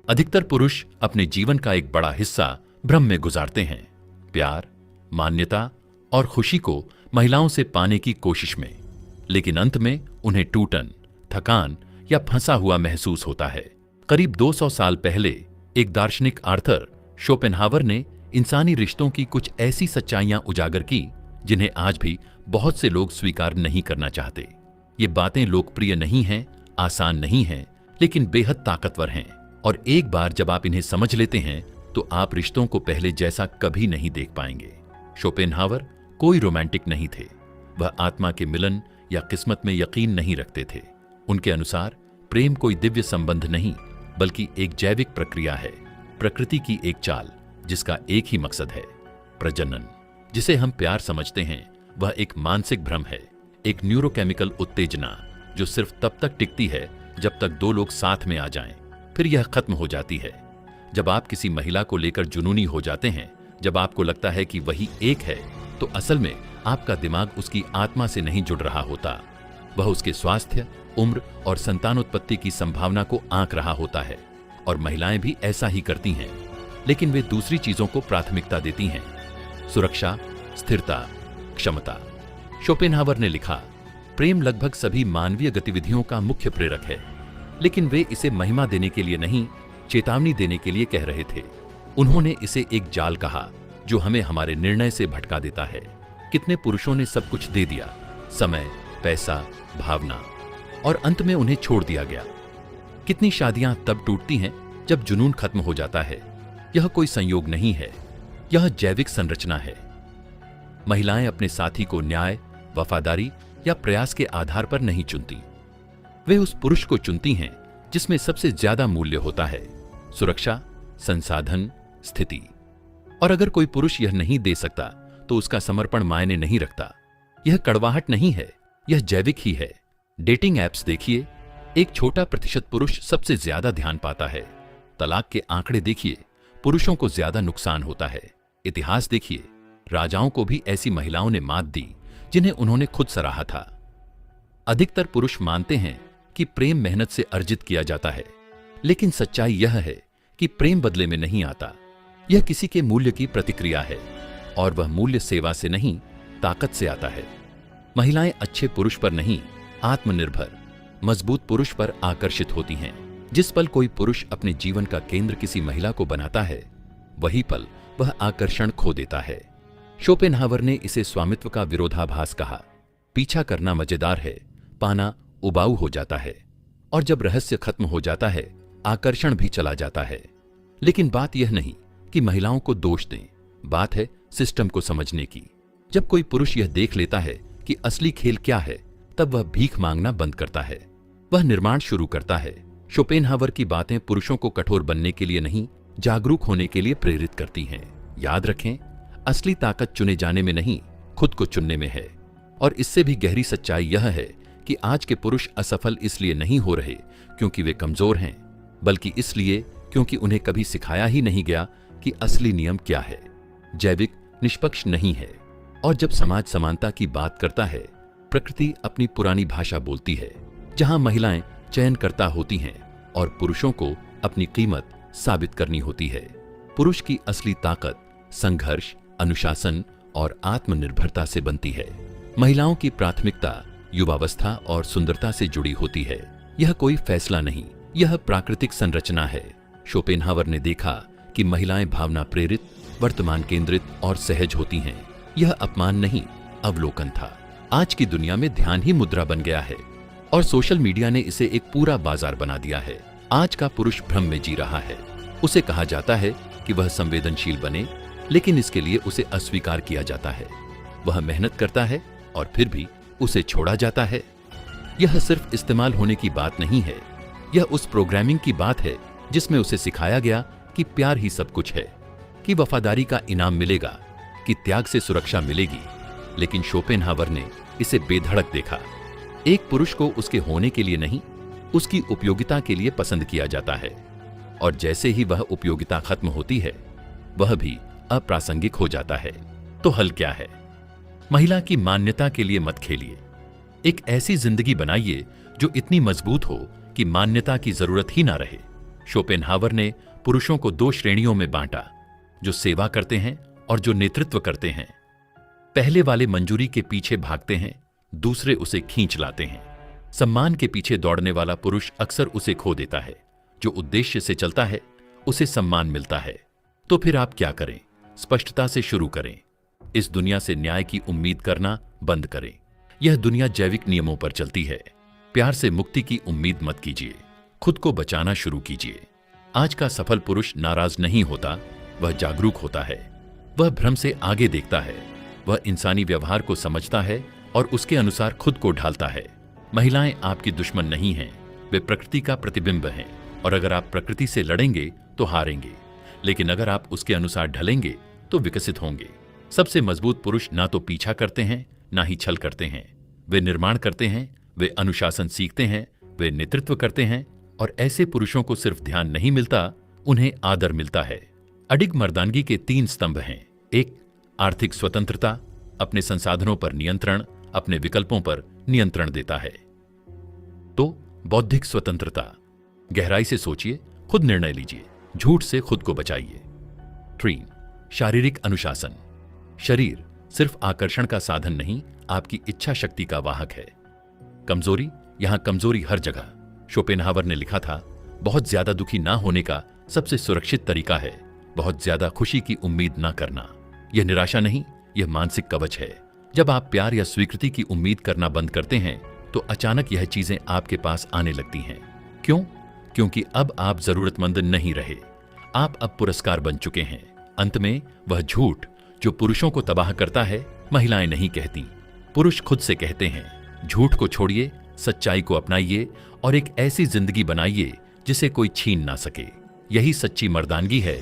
अधिकतर पुरुष अपने जीवन का एक बड़ा हिस्सा भ्रम में गुजारते हैं, प्यार, मान्यता और खुशी को महिलाओं से पाने की कोशिश में, लेकिन अंत में उन्हें टूटन, थकान या फंसा हुआ महसूस होता है। करीब 200 साल पहले एक दार्शनिक आर्थर शोपेनहावर ने इंसानी रिश्तों की कुछ ऐसी सच्चाइयां उजागर की जिन्हें आज भी बहुत से लोग स्वीकार नहीं करना चाहते। ये बातें लोकप्रिय नहीं हैं, आसान नहीं हैं, लेकिन बेहद ताकतवर हैं, और एक बार जब आप इन्हें समझ लेते हैं तो आप रिश्तों को पहले जैसा कभी नहीं देख पाएंगे। शोपेनहावर कोई रोमांटिक नहीं थे। वह आत्मा के मिलन या किस्मत में यकीन नहीं रखते थे। उनके अनुसार प्रेम कोई दिव्य संबंध नहीं, बल्कि एक जैविक प्रक्रिया है, प्रकृति की एक चाल जिसका एक ही मकसद है, प्रजनन। जिसे हम प्यार समझते हैं वह एक मानसिक भ्रम है, एक न्यूरोकेमिकल उत्तेजना जो सिर्फ तब तक टिकती है जब तक दो लोग साथ में आ जाएं, फिर यह खत्म हो जाती है। जब आप किसी महिला को लेकर जुनूनी हो जाते हैं, जब आपको लगता है कि वही एक है, तो असल में आपका दिमाग उसकी आत्मा से नहीं जुड़ रहा होता। वह उसके स्वास्थ्य, उम्र और संतानोत्पत्ति की संभावना को आंक रहा होता है। और महिलाएं भी ऐसा ही करती हैं, लेकिन वे दूसरी चीजों को प्राथमिकता देती हैं, सुरक्षा, स्थिरता, क्षमता। शोपेनहावर ने लिखा, प्रेम लगभग सभी मानवीय गतिविधियों का मुख्य प्रेरक है, लेकिन वे इसे महिमा देने के लिए नहीं, चेतावनी देने के लिए कह रहे थे। उन्होंने इसे एक जाल कहा जो हमें हमारे निर्णय से भटका देता है। कितने पुरुषों ने सब कुछ दे दिया, समय, पैसा, भावना, और अंत में उन्हें छोड़ दिया गया। कितनी शादियां तब टूटती हैं जब जुनून खत्म हो जाता है। यह कोई संयोग नहीं है, यह जैविक संरचना है। महिलाएं अपने साथी को न्याय, वफादारी या प्रयास के आधार पर नहीं चुनती। वे उस पुरुष को चुनती हैं जिसमें सबसे ज्यादा मूल्य होता है, सुरक्षा, संसाधन, स्थिति। और अगर कोई पुरुष यह नहीं दे सकता तो उसका समर्पण मायने नहीं रखता। यह कड़वाहट नहीं है, यह जैविक ही है। डेटिंग ऐप्स देखिए, एक छोटा प्रतिशत पुरुष सबसे ज्यादा ध्यान पाता है। तलाक के आंकड़े देखिए, पुरुषों को ज्यादा नुकसान होता है। इतिहास देखिए, राजाओं को भी ऐसी महिलाओं ने मात दी जिन्हें उन्होंने खुद सराहा था। अधिकतर पुरुष मानते हैं कि प्रेम मेहनत से अर्जित किया जाता है, लेकिन सच्चाई यह है कि प्रेम बदले में नहीं आता। यह किसी के मूल्य की प्रतिक्रिया है, और वह मूल्य सेवा से नहीं, ताकत से आता है। महिलाएं अच्छे पुरुष पर नहीं, आत्मनिर्भर, मजबूत पुरुष पर आकर्षित होती हैं। जिस पल कोई पुरुष अपने जीवन का केंद्र किसी महिला को बनाता है, वही पल वह आकर्षण खो देता है। शोपेनहावर ने इसे स्वामित्व का विरोधाभास कहा। पीछा करना मजेदार है, पाना उबाऊ हो जाता है, और जब रहस्य खत्म हो जाता है, आकर्षण भी चला जाता है। लेकिन बात यह नहीं कि महिलाओं को दोष दें, बात है सिस्टम को समझने की। जब कोई पुरुष यह देख लेता है कि असली खेल क्या है, तब वह भीख मांगना बंद करता है, वह निर्माण शुरू करता है। शोपेनहावर की बातें पुरुषों को कठोर बनने के लिए नहीं, जागरूक होने के लिए प्रेरित करती हैं। याद रखें, असली ताकत चुने जाने में नहीं, खुद को चुनने में है। और इससे भी गहरी सच्चाई यह है कि आज के पुरुष असफल इसलिए नहीं हो रहे क्योंकि वे कमजोर हैं, बल्कि इसलिए क्योंकि उन्हें कभी सिखाया ही नहीं गया कि असली नियम क्या है। जैविक निष्पक्ष नहीं है। और जब समाज समानता की बात करता है, प्रकृति अपनी पुरानी भाषा बोलती है, जहां महिलाएं चयनकर्ता होती हैं और पुरुषों को अपनी कीमत साबित करनी होती है। पुरुष की असली ताकत संघर्ष, अनुशासन और आत्मनिर्भरता से बनती है। महिलाओं की प्राथमिकता युवावस्था और सुंदरता से जुड़ी होती है। यह कोई फैसला नहीं, यह प्राकृतिक संरचना है। शोपेनहावर ने देखा कि महिलाएं भावना प्रेरित, वर्तमान केंद्रित और सहज होती हैं। यह अपमान नहीं, अवलोकन था। आज की दुनिया में ध्यान ही मुद्रा बन गया है, और सोशल मीडिया ने इसे एक पूरा बाजार बना दिया है। आज का पुरुष भ्रम में जी रहा है। उसे कहा जाता है कि वह संवेदनशील बने, लेकिन इसके लिए उसे अस्वीकार किया जाता है। वह मेहनत करता है और फिर भी उसे छोड़ा जाता है। यह सिर्फ इस्तेमाल होने की बात नहीं है, यह उस प्रोग्रामिंग की बात है जिसमें उसे सिखाया गया कि प्यार ही सब कुछ है, कि वफादारी का इनाम मिलेगा, कि त्याग से सुरक्षा मिलेगी। लेकिन शोपेनहावर ने इसे बेधड़क देखा। एक पुरुष को उसके होने के लिए नहीं, उसकी उपयोगिता के लिए पसंद किया जाता है, और जैसे ही वह उपयोगिता खत्म होती है, वह भी अप्रासंगिक हो जाता है। तो हल क्या है? महिला की मान्यता के लिए मत खेलिए। एक ऐसी जिंदगी बनाइए जो इतनी मजबूत हो कि मान्यता की जरूरत ही ना रहे। शोपेनहावर ने पुरुषों को 2 श्रेणियों में बांटा, जो सेवा करते हैं और जो नेतृत्व करते हैं। पहले वाले मंजूरी के पीछे भागते हैं, दूसरे उसे खींच लाते हैं। सम्मान के पीछे दौड़ने वाला पुरुष अक्सर उसे खो देता है। जो उद्देश्य से चलता है उसे सम्मान मिलता है। तो फिर आप क्या करें? स्पष्टता से शुरू करें। इस दुनिया से न्याय की उम्मीद करना बंद करें। यह दुनिया जैविक नियमों पर चलती है। प्यार से मुक्ति की उम्मीद मत कीजिए। खुद को बचाना शुरू कीजिए। आज का सफल पुरुष नाराज नहीं होता, वह जागरूक होता है। वह भ्रम से आगे देखता है। वह इंसानी व्यवहार को समझता है और उसके अनुसार खुद को ढालता है। महिलाएं आपकी दुश्मन नहीं हैं, वे प्रकृति का प्रतिबिंब हैं, और अगर आप प्रकृति से लड़ेंगे तो हारेंगे, लेकिन अगर आप उसके अनुसार ढलेंगे तो विकसित होंगे। सबसे मजबूत पुरुष ना तो पीछा करते हैं, ना ही छल करते हैं। वे निर्माण करते हैं, वे अनुशासन सीखते हैं, वे नेतृत्व करते हैं, और ऐसे पुरुषों को सिर्फ ध्यान नहीं मिलता, उन्हें आदर मिलता है। अडिग मर्दानगी के 3 स्तंभ हैं। 1. आर्थिक स्वतंत्रता, अपने संसाधनों पर नियंत्रण, अपने विकल्पों पर नियंत्रण देता है। तो बौद्धिक स्वतंत्रता, गहराई से सोचिए, खुद निर्णय लीजिए, झूठ से खुद को बचाइए। 3. शारीरिक अनुशासन, शरीर सिर्फ आकर्षण का साधन नहीं, आपकी इच्छा शक्ति का वाहक है। कमजोरी, यहां कमजोरी हर जगह। शोपेनहावर ने लिखा था, बहुत ज्यादा दुखी ना होने का सबसे सुरक्षित तरीका है बहुत ज्यादा खुशी की उम्मीद ना करना। यह निराशा नहीं, यह मानसिक कवच है। जब आप प्यार या स्वीकृति की उम्मीद करना बंद करते हैं तो अचानक यह चीजें आपके पास आने लगती हैं। क्यों? क्योंकि अब आप जरूरतमंद नहीं रहे, आप अब पुरस्कार बन चुके हैं। अंत में वह झूठ जो पुरुषों को तबाह करता है, महिलाएं नहीं कहती, पुरुष खुद से कहते हैं। झूठ को छोड़िए, सच्चाई को अपनाइए और एक ऐसी जिंदगी बनाइए जिसे कोई छीन ना सके। यही सच्ची मर्दानगी है